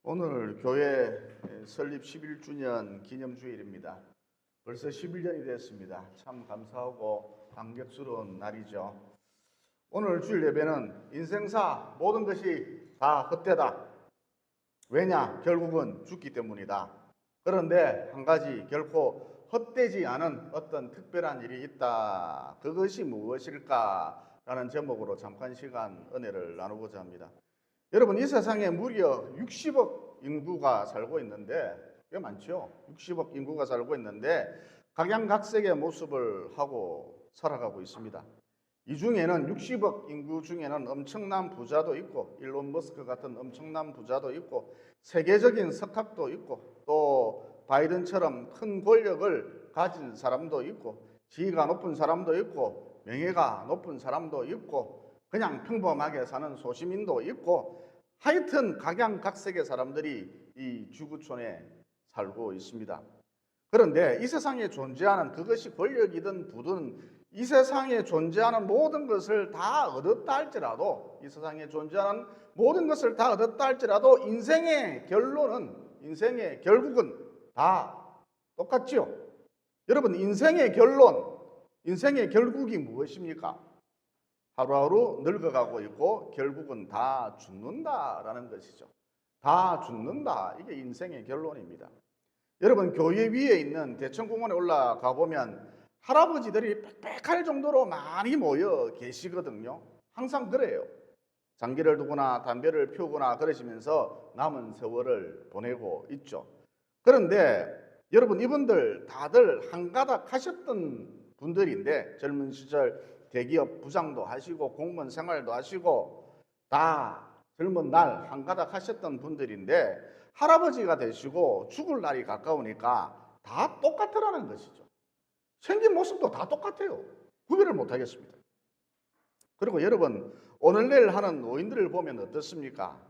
오늘 교회 설립 11주년 기념주일입니다. 벌써 11년이 됐습니다. 참 감사하고 감격스러운 날이죠. 오늘 주일 예배는 인생사 모든 것이 다 헛되다. 왜냐? 결국은 죽기 때문이다. 그런데 한 가지 결코 헛되지 않은 어떤 특별한 일이 있다. 그것이 무엇일까? 라는 제목으로 잠깐 시간 은혜를 나누고자 합니다. 여러분, 이 세상에 무려 60억 인구가 살고 있는데, 꽤 많죠? 60억 인구가 살고 있는데 각양각색의 모습을 하고 살아가고 있습니다. 이 중에는 60억 인구 중에는 엄청난 부자도 있고, 일론 머스크 같은 엄청난 부자도 있고, 세계적인 석학도 있고, 또 바이든처럼 큰 권력을 가진 사람도 있고, 지위가 높은 사람도 있고, 명예가 높은 사람도 있고, 그냥 평범하게 사는 소시민도 있고, 하여튼 각양각색의 사람들이 이 지구촌에 살고 있습니다. 그런데 이 세상에 존재하는 그것이 권력이든 부든 이 세상에 존재하는 모든 것을 다 얻었다 할지라도, 이 세상에 존재하는 모든 것을 다 얻었다 할지라도 인생의 결론은, 인생의 결국은 다 똑같지요. 여러분, 인생의 결론, 인생의 결국이 무엇입니까? 하루하루 늙어가고 있고 결국은 다 죽는다라는 것이죠. 다 죽는다. 이게 인생의 결론입니다. 여러분, 교회 위에 있는 대청공원에 올라가 보면 할아버지들이 빽빽할 정도로 많이 모여 계시거든요. 항상 그래요. 장기를 두거나 담배를 피우거나 그러시면서 남은 세월을 보내고 있죠. 그런데 여러분, 이분들 다들 한가닥 하셨던 분들인데, 젊은 시절 대기업 부장도 하시고 공무원 생활도 하시고 다 젊은 날 한가닥 하셨던 분들인데, 할아버지가 되시고 죽을 날이 가까우니까 다 똑같으라는 것이죠. 생긴 모습도 다 똑같아요. 구별을 못 하겠습니다. 그리고 여러분, 오늘 내일 하는 노인들을 보면 어떻습니까?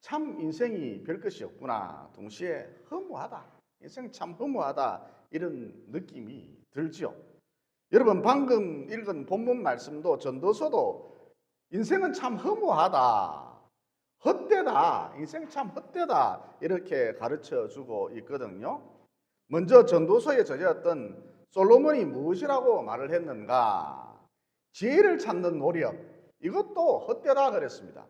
참 인생이 별 것이 없구나. 동시에 허무하다. 인생 참 허무하다. 이런 느낌이 들죠. 여러분, 방금 읽은 본문 말씀도, 전도서도 인생은 참 허무하다, 헛되다, 인생 참 헛되다 이렇게 가르쳐주고 있거든요. 먼저 전도서의 저자였던 솔로몬이 무엇이라고 말을 했는가? 지혜를 찾는 노력, 이것도 헛되다 그랬습니다.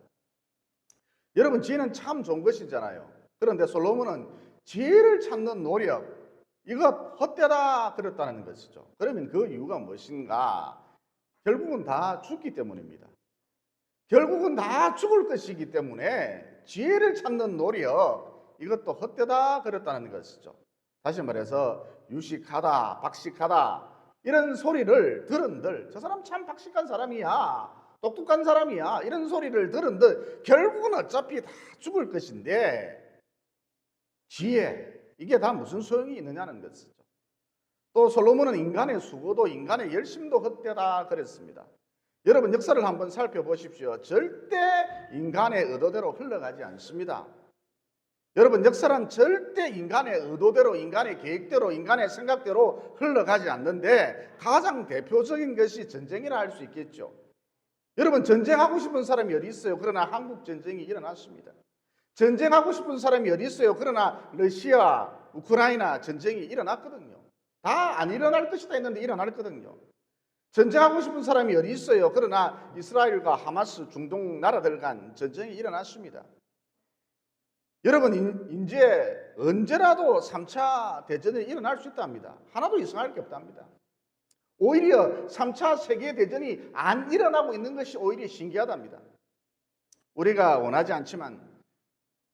여러분, 지혜는 참 좋은 것이잖아요. 그런데 솔로몬은 지혜를 찾는 노력, 이것 헛되다 그랬다는 것이죠. 그러면 그 이유가 무엇인가? 결국은 다 죽기 때문입니다. 결국은 다 죽을 것이기 때문에 지혜를 찾는 노력, 이것도 헛되다 그랬다는 것이죠. 다시 말해서 유식하다, 박식하다 이런 소리를 들은들, 저 사람 참 박식한 사람이야, 똑똑한 사람이야, 이런 소리를 들은들 결국은 어차피 다 죽을 것인데 지혜, 이게 다 무슨 소용이 있느냐는 것이죠. 또 솔로몬은 인간의 수고도 인간의 열심도 헛되다 그랬습니다. 여러분, 역사를 한번 살펴보십시오. 절대 인간의 의도대로 흘러가지 않습니다. 여러분, 역사는 절대 인간의 의도대로, 인간의 계획대로, 인간의 생각대로 흘러가지 않는데, 가장 대표적인 것이 전쟁이라 할 수 있겠죠. 여러분, 전쟁하고 싶은 사람이 어디 있어요? 그러나 한국 전쟁이 일어났습니다. 전쟁하고 싶은 사람이 어디 있어요? 그러나 러시아, 우크라이나 전쟁이 일어났거든요. 다 안 일어날 것이다 했는데 일어났거든요. 전쟁하고 싶은 사람이 어디 있어요? 그러나 이스라엘과 하마스, 중동 나라들 간 전쟁이 일어났습니다. 여러분, 이제 언제라도 3차 대전이 일어날 수 있답니다. 하나도 이상할 게 없답니다. 오히려 3차 세계대전이 안 일어나고 있는 것이 오히려 신기하답니다. 우리가 원하지 않지만,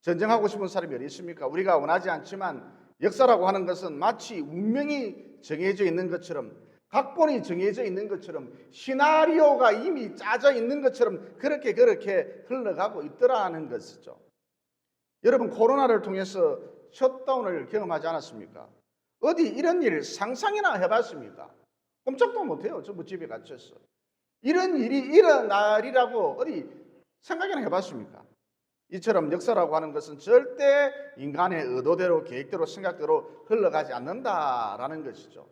전쟁하고 싶은 사람이 어디 있습니까? 우리가 원하지 않지만 역사라고 하는 것은 마치 운명이 정해져 있는 것처럼, 각본이 정해져 있는 것처럼, 시나리오가 이미 짜져 있는 것처럼 그렇게 흘러가고 있더라는 것이죠. 여러분, 코로나를 통해서 셧다운을 경험하지 않았습니까? 어디 이런 일 상상이나 해봤습니까? 꼼짝도 못해요. 전부 집에 갇혔어. 이런 일이 일어나리라고 어디 생각이나 해봤습니까? 이처럼 역사라고 하는 것은 절대 인간의 의도대로, 계획대로, 생각대로 흘러가지 않는다라는 것이죠.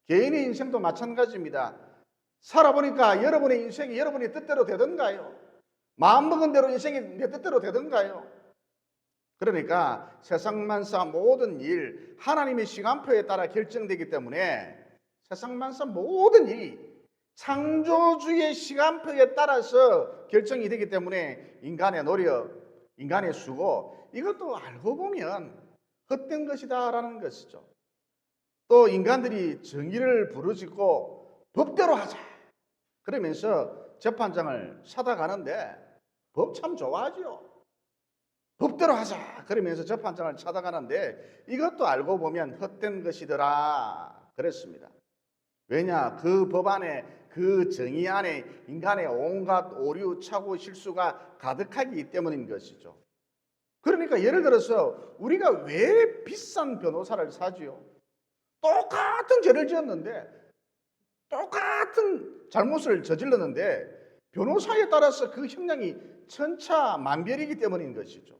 개인의 인생도 마찬가지입니다. 살아보니까 여러분의 인생이 여러분의 뜻대로 되던가요? 마음먹은 대로 인생이 내 뜻대로 되던가요? 그러니까 세상만사 모든 일 하나님의 시간표에 따라 결정되기 때문에 세상만사 모든 일이 창조주의 시간표에 따라서 결정이 되기 때문에 인간의 노력, 인간의 수고 이것도 알고 보면 헛된 것이다라는 것이죠. 또 인간들이 정의를 부르짖고 법대로 하자 그러면서 재판장을 찾아가는데 법 참 좋아하죠. 법대로 하자 그러면서 재판장을 찾아가는데 이것도 알고 보면 헛된 것이더라 그랬습니다. 왜냐? 그 법 안에 그 정의 안에 인간의 온갖 오류, 착오, 실수가 가득하기 때문인 것이죠. 그러니까 예를 들어서 우리가 왜 비싼 변호사를 사지요? 똑같은 죄를 지었는데 똑같은 잘못을 저질렀는데 변호사에 따라서 그 형량이 천차만별이기 때문인 것이죠.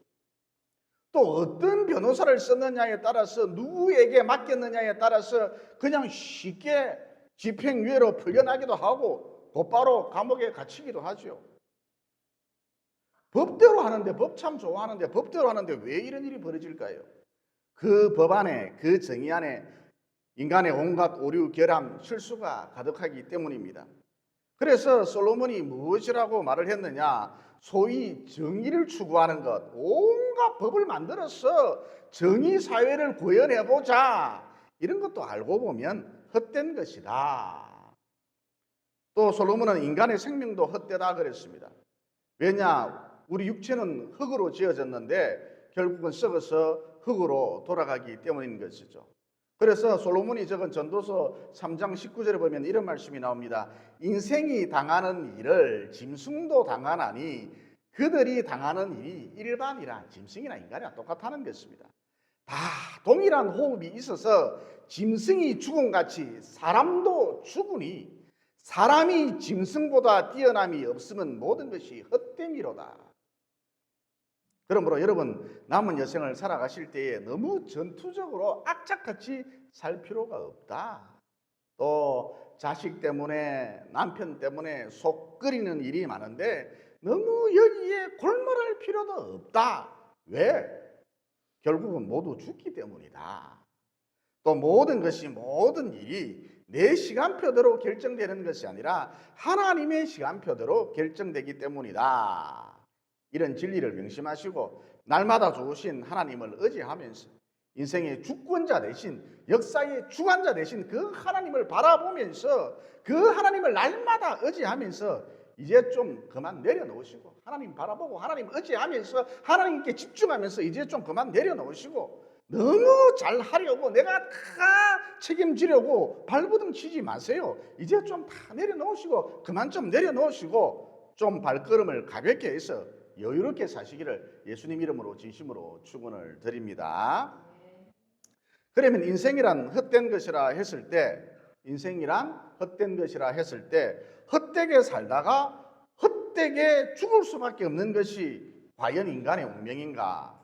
또 어떤 변호사를 썼느냐에 따라서 누구에게 맡겼느냐에 따라서 그냥 쉽게 집행유예로 풀려나기도 하고 곧바로 감옥에 갇히기도 하죠. 법대로 하는데 법 참 좋아하는데 법대로 하는데 왜 이런 일이 벌어질까요? 그 법 안에 그 정의 안에 인간의 온갖 오류, 결함, 실수가 가득하기 때문입니다. 그래서 솔로몬이 무엇이라고 말을 했느냐? 소위 정의를 추구하는 것, 온갖 법을 만들어서 정의 사회를 구현해보자 이런 것도 알고 보면 헛된 것이다. 또 솔로몬은 인간의 생명도 헛되다 그랬습니다. 왜냐? 우리 육체는 흙으로 지어졌는데 결국은 썩어서 흙으로 돌아가기 때문인 것이죠. 그래서 솔로몬이 적은 전도서 3장 19절에 보면 이런 말씀이 나옵니다. 인생이 당하는 일을 짐승도 당하나니 그들이 당하는 일이 일반이라 짐승이나 인간이나 똑같다는 것입니다. 다 동일한 호흡이 있어서 짐승이 죽음같이 사람도 죽으니 사람이 짐승보다 뛰어남이 없으면 모든 것이 헛됨이로다. 그러므로 여러분 남은 여생을 살아가실 때에 너무 전투적으로 악착같이 살 필요가 없다. 또 자식 때문에 남편 때문에 속 끓이는 일이 많은데 너무 여기에 골몰할 필요도 없다. 왜? 결국은 모두 죽기 때문이다. 또 모든 것이 모든 일이 내 시간표대로 결정되는 것이 아니라 하나님의 시간표대로 결정되기 때문이다. 이런 진리를 명심하시고 날마다 좋으신 하나님을 의지하면서 인생의 주권자 대신 역사의 주관자 대신 그 하나님을 바라보면서 그 하나님을 날마다 의지하면서 이제 좀 그만 내려놓으시고 하나님 바라보고 하나님 의지하면서 하나님께 집중하면서 이제 좀 그만 내려놓으시고 너무 잘하려고 내가 다 책임지려고 발버둥 치지 마세요. 이제 좀 다 내려놓으시고 그만 좀 내려놓으시고 좀 발걸음을 가볍게 해서 여유롭게 사시기를 예수님 이름으로 진심으로 축원을 드립니다. 그러면 인생이란 헛된 것이라 했을 때 헛되게 살다가 헛되게 죽을 수밖에 없는 것이 과연 인간의 운명인가?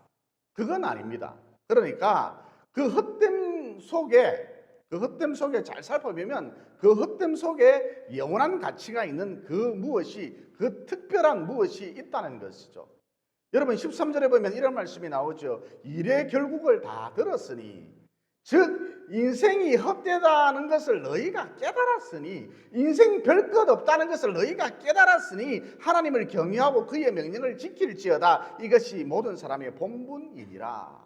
그건 아닙니다. 그러니까 그 헛됨 속에 잘 살펴보면 그 헛됨 속에 영원한 가치가 있는 그 특별한 무엇이 있다는 것이죠. 여러분 13절에 보면 이런 말씀이 나오죠. 일의 결국을 다 들었으니 즉 인생이 헛되다는 것을 너희가 깨달았으니 인생 별 것 없다는 것을 너희가 깨달았으니 하나님을 경외하고 그의 명령을 지킬지어다. 이것이 모든 사람의 본분이니라.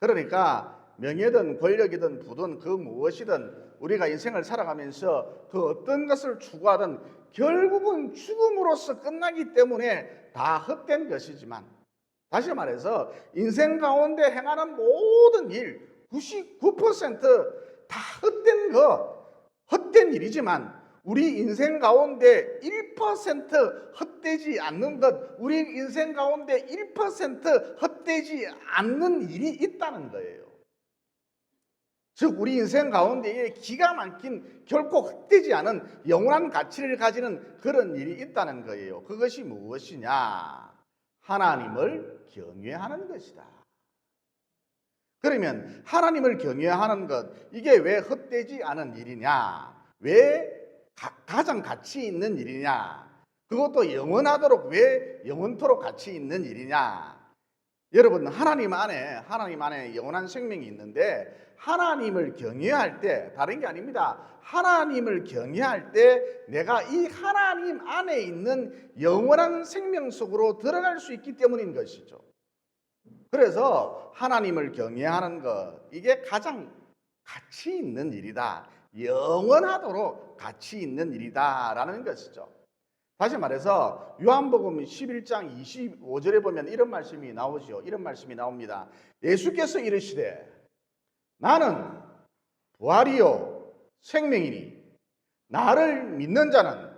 그러니까 명예든 권력이든 부든 그 무엇이든 우리가 인생을 살아가면서 그 어떤 것을 추구하든 결국은 죽음으로써 끝나기 때문에 다 헛된 것이지만 다시 말해서 인생 가운데 행하는 모든 일 99%다 헛된 일이지만 우리 인생 가운데 1% 헛되지 않는 것, 우리 인생 가운데 1% 헛되지 않는 일이 있다는 거예요. 즉 우리 인생 가운데에 기가 막힌 결코 헛되지 않은 영원한 가치를 가지는 그런 일이 있다는 거예요. 그것이 무엇이냐? 하나님을 경외하는 것이다. 그러면 하나님을 경외하는 것, 이게 왜 헛되지 않은 일이냐? 왜 가장 가치 있는 일이냐? 그것도 영원하도록 왜 영원토록 가치 있는 일이냐? 여러분, 하나님 안에 영원한 생명이 있는데 하나님을 경외할 때, 다른 게 아닙니다. 하나님을 경외할 때 내가 이 하나님 안에 있는 영원한 생명 속으로 들어갈 수 있기 때문인 것이죠. 그래서 하나님을 경외하는 것, 이게 가장 가치 있는 일이다. 영원하도록 가치 있는 일이다라는 것이죠. 다시 말해서 요한복음 11장 25절에 보면 이런 말씀이 나오죠. 이런 말씀이 나옵니다. 예수께서 이르시되 나는 부활이요 생명이니 나를 믿는 자는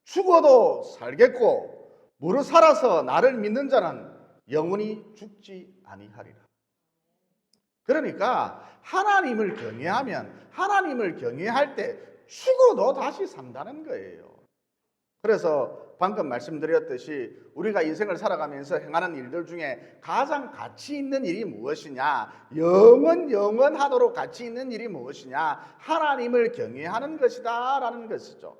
죽어도 살겠고 무릇 살아서 나를 믿는 자는 영원히 죽지 아니하리라. 그러니까 하나님을 경외할 때 죽어도 다시 산다는 거예요. 그래서 방금 말씀드렸듯이 우리가 인생을 살아가면서 행하는 일들 중에 가장 가치 있는 일이 무엇이냐? 영원하도록 가치 있는 일이 무엇이냐? 하나님을 경외하는 것이다 라는 것이죠.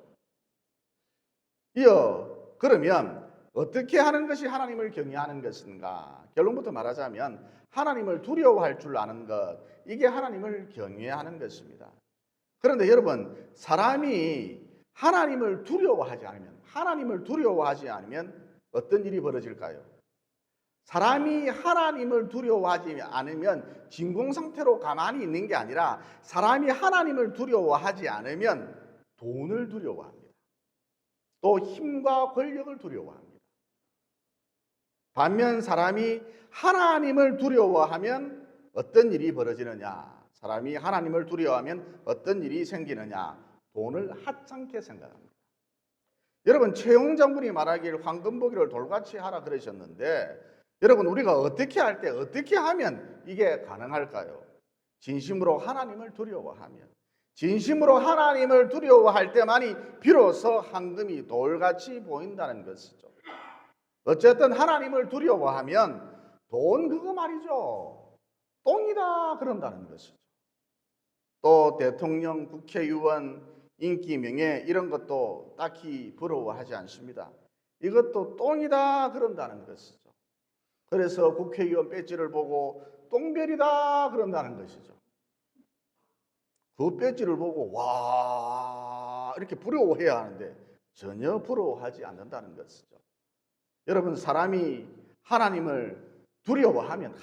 그러면 어떻게 하는 것이 하나님을 경외하는 것인가? 결론부터 말하자면 하나님을 두려워할 줄 아는 것, 이게 하나님을 경외하는 것입니다. 그런데 여러분, 사람이 하나님을 두려워하지 않으면 어떤 일이 벌어질까요? 사람이 하나님을 두려워하지 않으면 진공상태로 가만히 있는 게 아니라 사람이 하나님을 두려워하지 않으면 돈을 두려워합니다. 또 힘과 권력을 두려워합니다. 반면 사람이 하나님을 두려워하면 어떤 일이 벌어지느냐? 사람이 하나님을 두려워하면 어떤 일이 생기느냐? 돈을 하찮게 생각합니다. 여러분, 최용 장군이 말하길 황금보기를 돌같이 하라 그러셨는데, 여러분, 우리가 어떻게 할 때 어떻게 하면 이게 가능할까요? 진심으로 하나님을 두려워하면, 진심으로 하나님을 두려워할 때만이 비로소 황금이 돌같이 보인다는 것이죠. 어쨌든 하나님을 두려워하면 돈 그거 말이죠. 똥이다 그런다는 것이죠. 또 대통령, 국회의원, 인기, 명예 이런 것도 딱히 부러워하지 않습니다. 이것도 똥이다 그런다는 것이죠. 그래서 국회의원 배지를 보고 똥별이다 그런다는 것이죠. 그 배지를 보고 와 이렇게 부러워해야 하는데 전혀 부러워하지 않는다는 것이죠. 여러분, 사람이 하나님을 두려워하면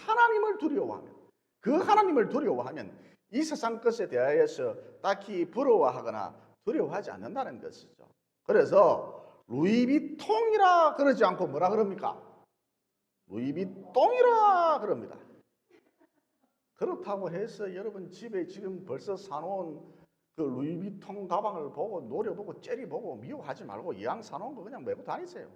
그 하나님을 두려워하면 이 세상 것에 대하여서 딱히 부러워하거나 두려워하지 않는다는 것이죠. 그래서 루이비통이라 그러지 않고 뭐라 그럽니까? 루이비통이라 그럽니다. 그렇다고 해서 여러분 집에 지금 벌써 사놓은 그 루이비통 가방을 보고 노려보고 째려보고 미워하지 말고 이왕 사놓은 거 그냥 메고 다니세요.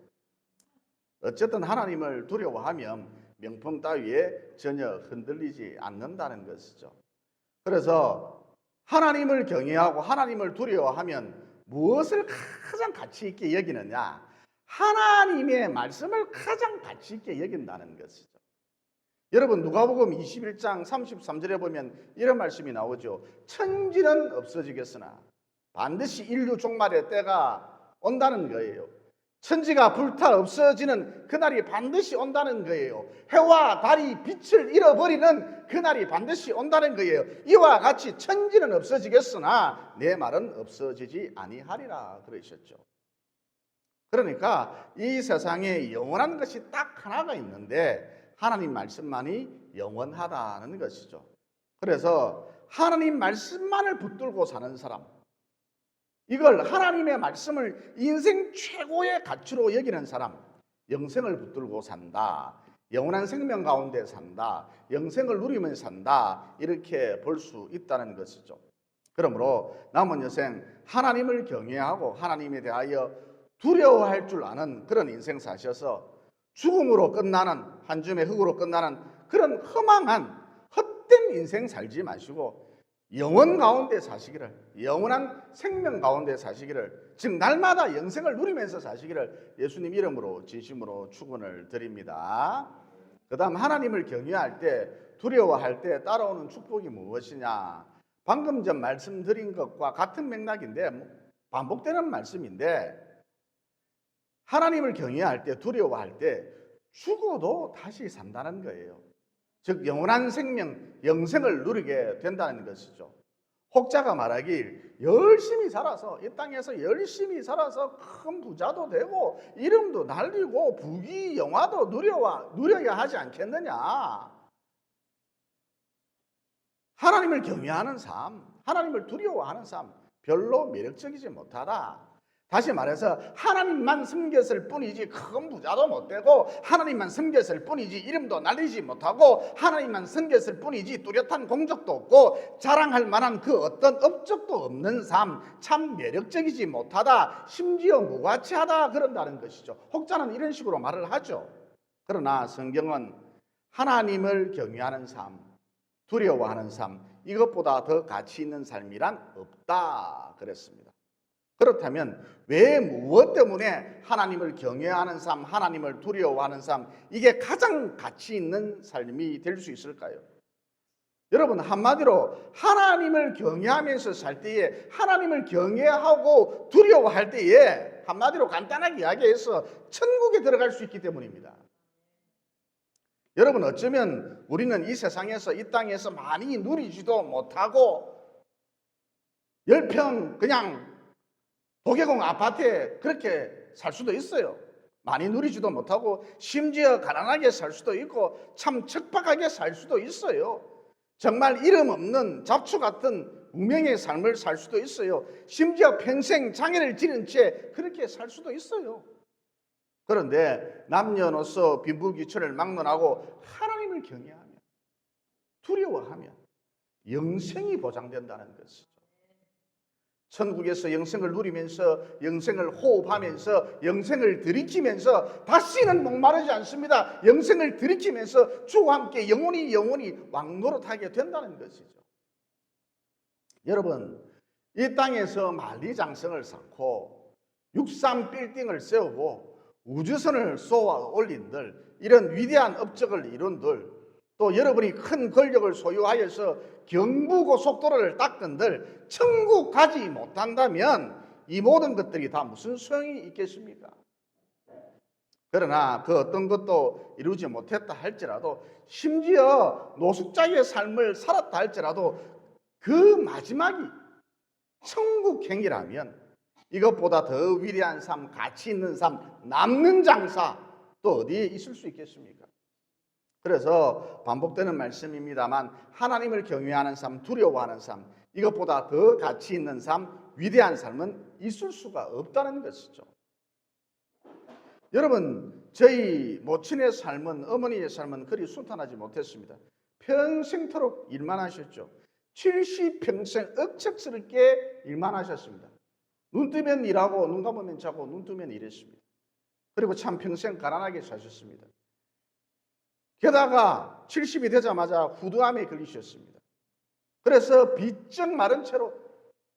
어쨌든 하나님을 두려워하면 명품 따위에 전혀 흔들리지 않는다는 것이죠. 그래서 하나님을 경외하고 하나님을 두려워하면 무엇을 가장 가치 있게 여기느냐? 하나님의 말씀을 가장 가치 있게 여긴다는 것이죠. 여러분, 누가복음 21장 33절에 보면 이런 말씀이 나오죠. 천지는 없어지겠으나 반드시 인류 종말의 때가 온다는 거예요. 천지가 불타 없어지는 그날이 반드시 온다는 거예요. 해와 달이 빛을 잃어버리는 그날이 반드시 온다는 거예요. 이와 같이 천지는 없어지겠으나 내 말은 없어지지 아니하리라 그러셨죠. 그러니까 이 세상에 영원한 것이 딱 하나가 있는데 하나님 말씀만이 영원하다는 것이죠. 그래서 하나님 말씀만을 붙들고 사는 사람, 이걸 하나님의 말씀을 인생 최고의 가치로 여기는 사람, 영생을 붙들고 산다, 영원한 생명 가운데 산다, 영생을 누리면서 산다, 이렇게 볼 수 있다는 것이죠. 그러므로 남은 여생 하나님을 경외하고 하나님에 대하여 두려워할 줄 아는 그런 인생 사셔서 죽음으로 끝나는, 한 줌의 흙으로 끝나는 그런 허망한 헛된 인생 살지 마시고 영원 가운데 사시기를, 영원한 생명 가운데 사시기를, 즉 날마다 영생을 누리면서 사시기를 예수님 이름으로 진심으로 축원을 드립니다. 그 다음, 하나님을 경외할 때, 두려워할 때 따라오는 축복이 무엇이냐? 방금 전 말씀드린 것과 같은 맥락인데 반복되는 말씀인데, 하나님을 경외할 때, 두려워할 때 죽어도 다시 산다는 거예요. 즉 영원한 생명, 영생을 누리게 된다는 것이죠. 혹자가 말하길 열심히 살아서 이 땅에서 열심히 살아서 큰 부자도 되고 이름도 날리고 부귀 영화도 누려야 하지 않겠느냐. 하나님을 경외하는 삶, 하나님을 두려워하는 삶 별로 매력적이지 못하다. 다시 말해서 하나님만 섬겼을 뿐이지 큰 부자도 못 되고 하나님만 섬겼을 뿐이지 이름도 날리지 못하고 하나님만 섬겼을 뿐이지 뚜렷한 공적도 없고 자랑할 만한 그 어떤 업적도 없는 삶 참 매력적이지 못하다. 심지어 무가치하다 그런다는 것이죠. 혹자는 이런 식으로 말을 하죠. 그러나 성경은 하나님을 경외하는 삶, 두려워하는 삶 이것보다 더 가치 있는 삶이란 없다 그랬습니다. 그렇다면 왜 무엇 때문에 하나님을 경외하는 삶, 하나님을 두려워하는 삶 이게 가장 가치 있는 삶이 될 수 있을까요? 여러분 한마디로 하나님을 경외하면서 살 때에 하나님을 경외하고 두려워할 때에 한마디로 간단하게 이야기해서 천국에 들어갈 수 있기 때문입니다. 여러분 어쩌면 우리는 이 세상에서 이 땅에서 많이 누리지도 못하고 10평 그냥 도계공 아파트에 그렇게 살 수도 있어요. 많이 누리지도 못하고 심지어 가난하게 살 수도 있고 참 척박하게 살 수도 있어요. 정말 이름 없는 잡초 같은 무명의 삶을 살 수도 있어요. 심지어 평생 장애를 지른 채 그렇게 살 수도 있어요. 그런데 남녀노소 빈부귀천을 막론하고 하나님을 경외하며 두려워하며 영생이 보장된다는 것이죠. 천국에서 영생을 누리면서 영생을 호흡하면서 영생을 들이키면서 다시는 목마르지 않습니다. 영생을 들이키면서 주와 함께 영원히 왕노릇하게 된다는 것이죠. 여러분 이 땅에서 만리장성을 쌓고 63 빌딩을 세우고 우주선을 쏘아 올린들 이런 위대한 업적을 이룬들 또 여러분이 큰 권력을 소유하여서 경부고속도로를 닦은들 천국 가지 못한다면 이 모든 것들이 다 무슨 소용이 있겠습니까? 그러나 그 어떤 것도 이루지 못했다 할지라도 심지어 노숙자의 삶을 살았다 할지라도 그 마지막이 천국행이라면 이것보다 더 위대한 삶, 가치 있는 삶, 남는 장사 또 어디에 있을 수 있겠습니까? 그래서 반복되는 말씀입니다만 하나님을 경외하는 삶, 두려워하는 삶 이것보다 더 가치 있는 삶, 위대한 삶은 있을 수가 없다는 것이죠. 여러분 저희 모친의 삶은 어머니의 삶은 그리 순탄하지 못했습니다. 평생토록 일만 하셨죠. 70평생 억척스럽게 일만 하셨습니다. 눈 뜨면 일하고 눈 감으면 자고 눈 뜨면 일했습니다. 그리고 참 평생 가난하게 사셨습니다. 게다가 70이 되자마자 후두암에 걸리셨습니다. 그래서 비쩍 마른 채로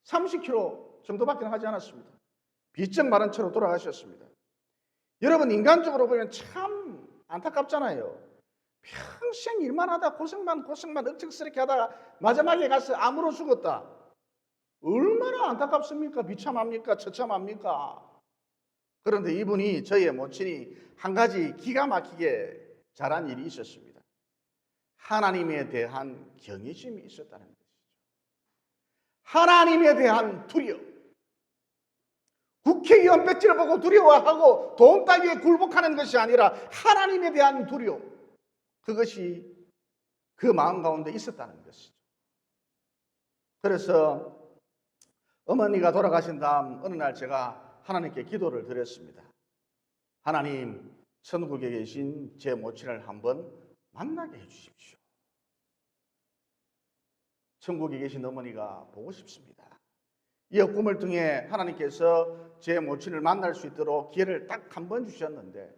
30kg 정도밖에 하지 않았습니다. 비쩍 마른 채로 돌아가셨습니다. 여러분 인간적으로 보면 참 안타깝잖아요. 평생 일만 하다 고생만 억척스럽게 하다가 마지막에 가서 암으로 죽었다. 얼마나 안타깝습니까? 비참합니까? 처참합니까? 그런데 이분이 저희의 모친이 한 가지 기가 막히게 잘한 일이 있었습니다. 하나님에 대한 경외심이 있었다는 것이죠. 하나님에 대한 두려움. 국회의원 배지를 보고 두려워하고 돈 따위에 굴복하는 것이 아니라 하나님에 대한 두려움. 그것이 그 마음 가운데 있었다는 것이죠. 그래서 어머니가 돌아가신 다음 어느 날 제가 하나님께 기도를 드렸습니다. 하나님, 천국에 계신 제 모친을 한번 만나게 해주십시오. 천국에 계신 어머니가 보고 싶습니다. 이 꿈을 통해 하나님께서 제 모친을 만날 수 있도록 기회를 딱 한 번 주셨는데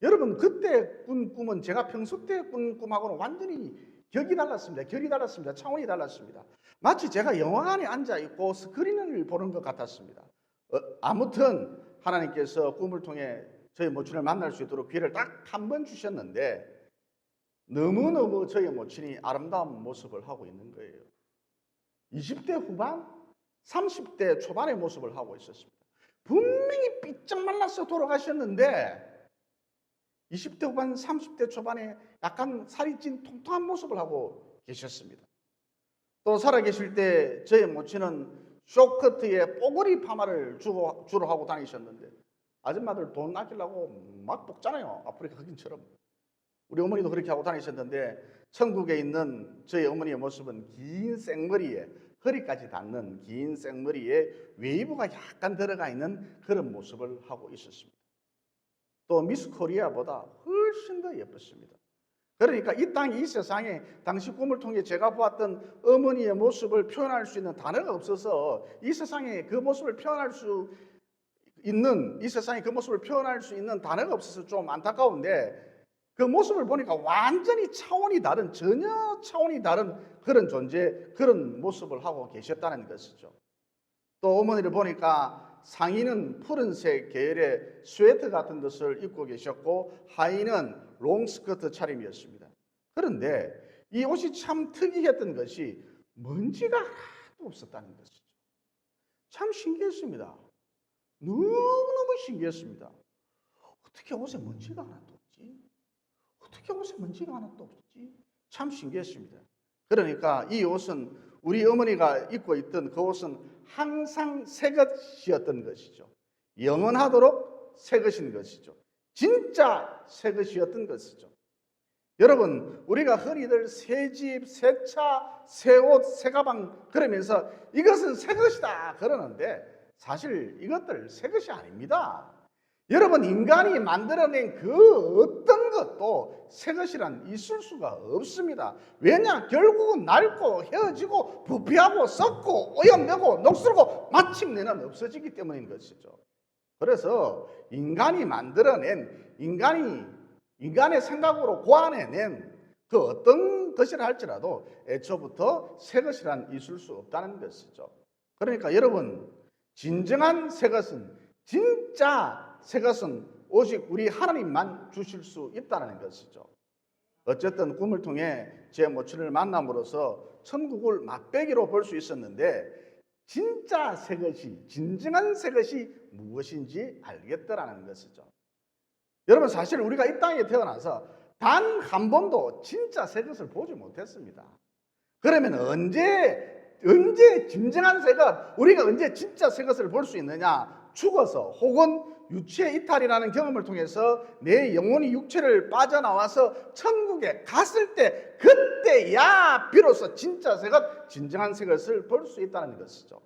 여러분 그때 꾼 꿈은 제가 평소 때 꾼 꿈하고는 완전히 결이 달랐습니다. 차원이 달랐습니다. 마치 제가 영화관에 앉아있고 스크린을 보는 것 같았습니다. 아무튼 하나님께서 꿈을 통해 저희 모친을 만날 수 있도록 기회를 딱 한 번 주셨는데 너무너무 저희 모친이 아름다운 모습을 하고 있는 거예요. 20대 후반, 30대 초반의 모습을 하고 있었습니다. 분명히 삐쩍 말라서 돌아가셨는데 20대 후반, 30대 초반에 약간 살이 찐 통통한 모습을 하고 계셨습니다. 또 살아계실 때 저의 모친은 쇼커트에 뽀글이 파마를 주로 하고 다니셨는데 아줌마들 돈 아끼려고 막 뽑잖아요. 아프리카 흑인처럼. 우리 어머니도 그렇게 하고 다니셨는데 천국에 있는 저희 어머니의 모습은 긴 생머리에 허리까지 닿는 긴 생머리에 웨이브가 약간 들어가 있는 그런 모습을 하고 있었습니다. 또 미스 코리아보다 훨씬 더 예뻤습니다. 그러니까 이 땅, 이 세상에 당시 꿈을 통해 제가 보았던 어머니의 모습을 표현할 수 있는 단어가 없어서 이 세상에 그 모습을 표현할 수 있는 단어가 없어서 좀 안타까운데 그 모습을 보니까 완전히 차원이 다른, 전혀 차원이 다른 그런 존재, 그런 모습을 하고 계셨다는 것이죠. 또 어머니를 보니까 상의는 푸른색 계열의 스웨터 같은 것을 입고 계셨고 하의는 롱스커트 차림이었습니다. 그런데 이 옷이 참 특이했던 것이 먼지가 하나도 없었다는 것이죠. 참 신기했습니다. 너무너무 신기했습니다. 어떻게 옷에 먼지가 하나도 없지? 어떻게 옷에 먼지가 하나도 없지? 참 신기했습니다. 그러니까 이 옷은 우리 어머니가 입고 있던 그 옷은 항상 새 것이었던 것이죠. 영원하도록 새 것인 것이죠. 진짜 새 것이었던 것이죠. 여러분, 우리가 흔히들 새 집, 새 차, 새 옷, 새 가방 그러면서 이것은 새 것이다 그러는데 사실 이것들 새 것이 아닙니다. 여러분, 인간이 만들어낸 그 어떤 것도 새 것이란 있을 수가 없습니다. 왜냐? 결국은 낡고 헤어지고 부패하고 썩고 오염되고 녹슬고 마침내는 없어지기 때문인 것이죠. 그래서 인간이 만들어낸 인간의 생각으로 고안해낸 그 어떤 것이라 할지라도 애초부터 새 것이란 있을 수 없다는 것이죠. 그러니까 여러분, 진정한 새 것은 진짜 새 것은 오직 우리 하나님만 주실 수 있다는 것이죠. 어쨌든 꿈을 통해 제 모친을 만남으로써 천국을 맛배기로 볼 수 있었는데 진짜 새 것이, 진정한 새 것이 무엇인지 알겠더라는 것이죠. 여러분, 사실 우리가 이 땅에 태어나서 단 한 번도 진짜 새 것을 보지 못했습니다. 그러면 언제 진정한 새 것, 우리가 언제 진짜 새 것을 볼 수 있느냐? 죽어서 혹은 유체 이탈이라는 경험을 통해서 내 영혼이 육체를 빠져나와서 천국에 갔을 때 그때야 비로소 진짜 새 것, 진정한 새 것을 볼 수 있다는 것이죠.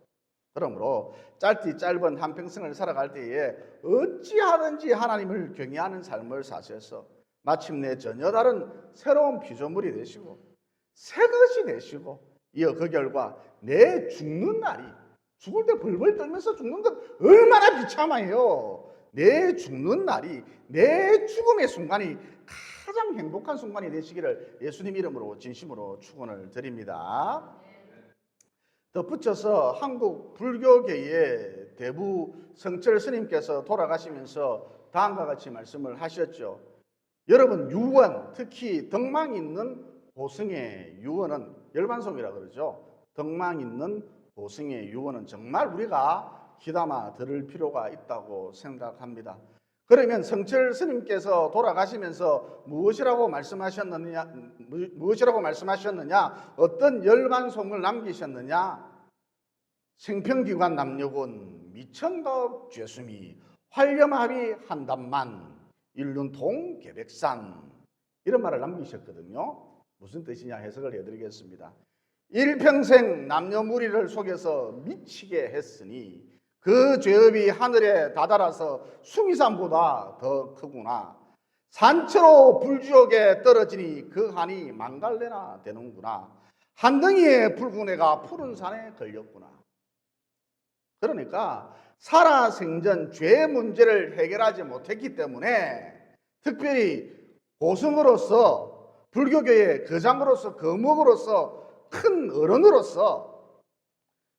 그러므로 짧디 짧은 한평생을 살아갈 때에 어찌하든지 하나님을 경외하는 삶을 사셔서 마침내 전혀 다른 새로운 피조물이 되시고 새 것이 되시고 이어 그 결과 내 죽는 날이, 죽을 때 벌벌 떨면서 죽는 것 얼마나 비참해요. 내 죽는 날이, 내 죽음의 순간이 가장 행복한 순간이 되시기를 예수님 이름으로 진심으로 축원을 드립니다. 덧붙여서 한국 불교계의 대부 성철 스님께서 돌아가시면서 다음과 같이 말씀을 하셨죠. 여러분, 유언, 특히 덕망 있는 보승의 유언은 열반송이라고 그러죠. 덕망 있는 보승의 유언은 정말 우리가 귀담아 들을 필요가 있다고 생각합니다. 그러면 성철 스님께서 돌아가시면서 무엇이라고 말씀하셨느냐? 어떤 열반송을 남기셨느냐? 생평기관 남녀군 미천가업 죄수미 활렴합이 한담만 일륜통 계백산, 이런 말을 남기셨거든요. 무슨 뜻이냐 해석을 해드리겠습니다. 일평생 남녀무리를 속여서 미치게 했으니 그 죄업이 하늘에 다다라서 수미산보다 더 크구나. 산채로 불지옥에 떨어지니 그 한이 망갈래나 되는구나. 한 덩이의 붉은 애가 푸른 산에 걸렸구나. 그러니까 살아생전 죄 문제를 해결하지 못했기 때문에 특별히 고승으로서, 불교계의 거장으로서, 거목으로서, 큰 어른으로서,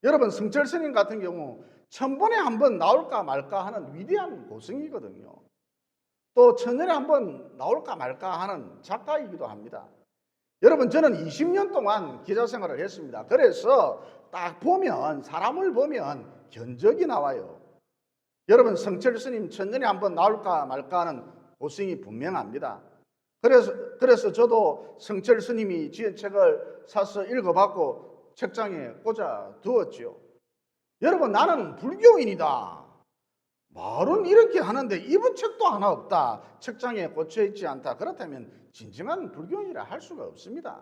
여러분 성철 스님 같은 경우 1000번에 한 번 나올까 말까 하는 위대한 고승이거든요. 또 1000년에 한 번 나올까 말까 하는 작가이기도 합니다. 여러분, 저는 20년 동안 기자 생활을 했습니다. 그래서 딱 보면, 사람을 보면 견적이 나와요. 여러분, 성철 스님 1000년에 한 번 나올까 말까 하는 고생이 분명합니다. 그래서 저도 성철 스님이 지은 책을 사서 읽어봤고 책장에 꽂아 두었죠. 여러분, 나는 불교인이다. 말은 이렇게 하는데 입은 책도 하나 없다. 책장에 꽂혀 있지 않다. 그렇다면 진정한 불교인이라 할 수가 없습니다.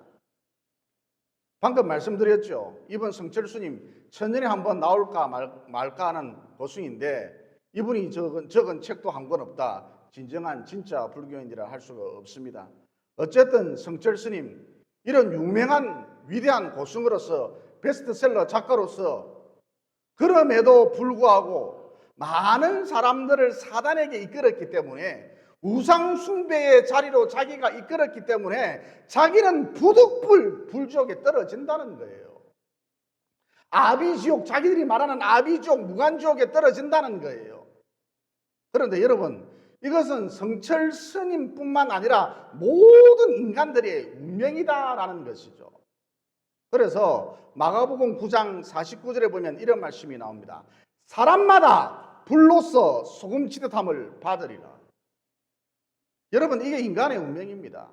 방금 말씀드렸죠. 이번 성철 스님 천년에 한번 나올까 말까 하는 고승인데 이분이 적은 책도 한 권 없다. 진정한 진짜 불교인이라 할 수가 없습니다. 어쨌든 성철 스님 이런 유명한 위대한 고승으로서 베스트셀러 작가로서 그럼에도 불구하고 많은 사람들을 사단에게 이끌었기 때문에 우상 숭배의 자리로 자기가 이끌었기 때문에 자기는 불족에 떨어진다는 거예요. 아비지옥, 자기들이 말하는 아비지옥, 무간지옥에 떨어진다는 거예요. 그런데 여러분, 이것은 성철 스님뿐만 아니라 모든 인간들의 운명이다라는 것이죠. 그래서 마가복음 9장 49절에 보면 이런 말씀이 나옵니다. 사람마다 불로서 소금치듯함을 받으리라. 여러분, 이게 인간의 운명입니다.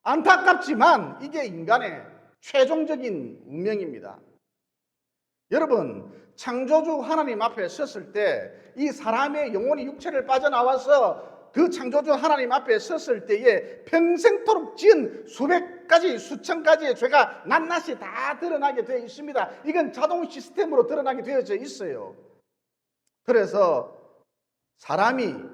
안타깝지만 이게 인간의 최종적인 운명입니다. 여러분, 창조주 하나님 앞에 섰을 때 이 사람의 영혼이 육체를 빠져나와서 그 창조주 하나님 앞에 섰을 때에 평생토록 지은 수백 가지, 수천 가지의 죄가 낱낱이 다 드러나게 되어 있습니다. 이건 자동 시스템으로 드러나게 되어져 있어요. 그래서 하나님이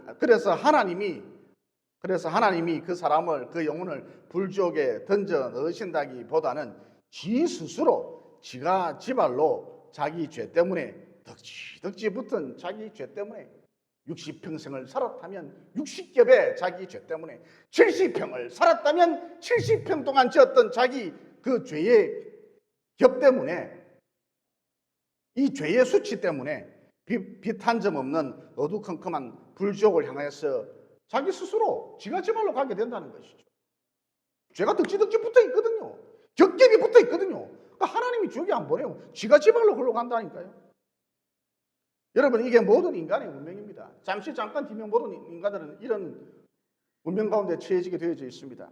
그 사람을, 그 영혼을 불지옥에 던져 넣으신다기보다는 지 스스로 지가 지발로 자기 죄 때문에 덕지 붙은 자기 죄 때문에 60평생을 살았다면 60겹의 자기 죄 때문에 70평을 살았다면 70평 동안 지었던 자기 그 죄의 겹 때문에 이 죄의 수치 때문에 빛 한 점 없는 어두컴컴한 불지옥을 향해서 자기 스스로 지가 지발로 가게 된다는 것이죠. 죄가 덕지 붙어 있거든요. 겹겹이 붙어 있거든요. 그러니까 하나님이 지옥에 안 보내요. 지가 지발로 흘러간다니까요. 여러분, 이게 모든 인간의 운명입니다. 잠깐 뒤면 모든 인간들은 이런 운명 가운데 처해지게 되어져 있습니다.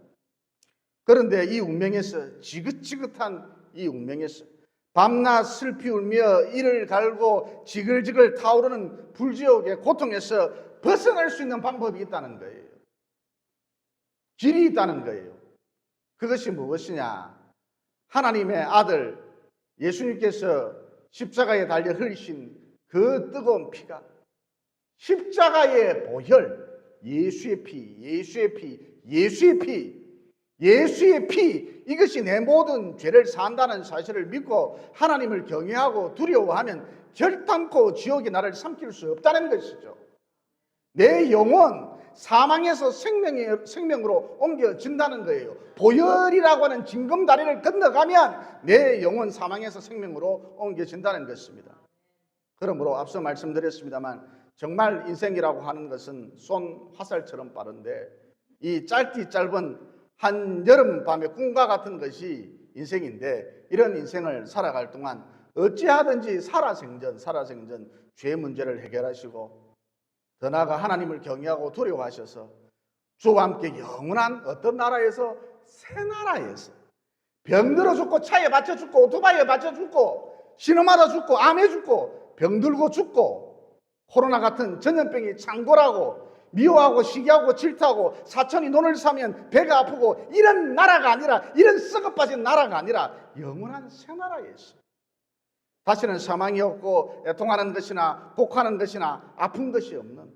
그런데 이 운명에서 지긋지긋한 이 운명에서 밤낮 슬피 울며 이를 갈고 지글지글 타오르는 불지옥의 고통에서 벗어날 수 있는 방법이 있다는 거예요. 길이 있다는 거예요. 그것이 무엇이냐? 하나님의 아들 예수님께서 십자가에 달려 흘리신 그 뜨거운 피가, 십자가의 보혈, 예수의 피, 이것이 내 모든 죄를 산다는 사실을 믿고 하나님을 경외하고 두려워하면 결단코 지옥이 나를 삼킬 수 없다는 것이죠. 내 영혼 사망에서 생명으로 옮겨진다는 거예요. 보혈이라고 하는 징검다리를 건너가면 내 영혼 사망에서 생명으로 옮겨진다는 것입니다. 그러므로 앞서 말씀드렸습니다만 정말 인생이라고 하는 것은 쏜 화살처럼 빠른데 이 짧은 한 여름밤의 꿈과 같은 것이 인생인데 이런 인생을 살아갈 동안 어찌하든지 살아생전 죄 문제를 해결하시고 더 나아가 하나님을 경외하고 두려워하셔서 주와 함께 영원한 어떤 나라에서 새 나라에서 병들어 죽고 차에 받쳐 죽고 오토바이에 받쳐 죽고 신음하다 죽고 암에 죽고 병들고 죽고 코로나 같은 전염병이 창궐하고 미워하고 시기하고 질투하고 사촌이 돈을 사면 배가 아프고 이런 나라가 아니라 이런 썩어빠진 나라가 아니라 영원한 새 나라에서 다시는 사망이 없고 애통하는 것이나 곡하는 것이나 아픈 것이 없는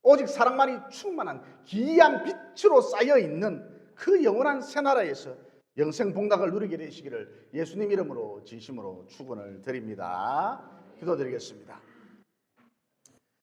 오직 사랑만이 충만한 기이한 빛으로 쌓여있는 그 영원한 새 나라에서 영생 복락을 누리게 되시기를 예수님 이름으로 진심으로 축원을 드립니다. 기도드리겠습니다.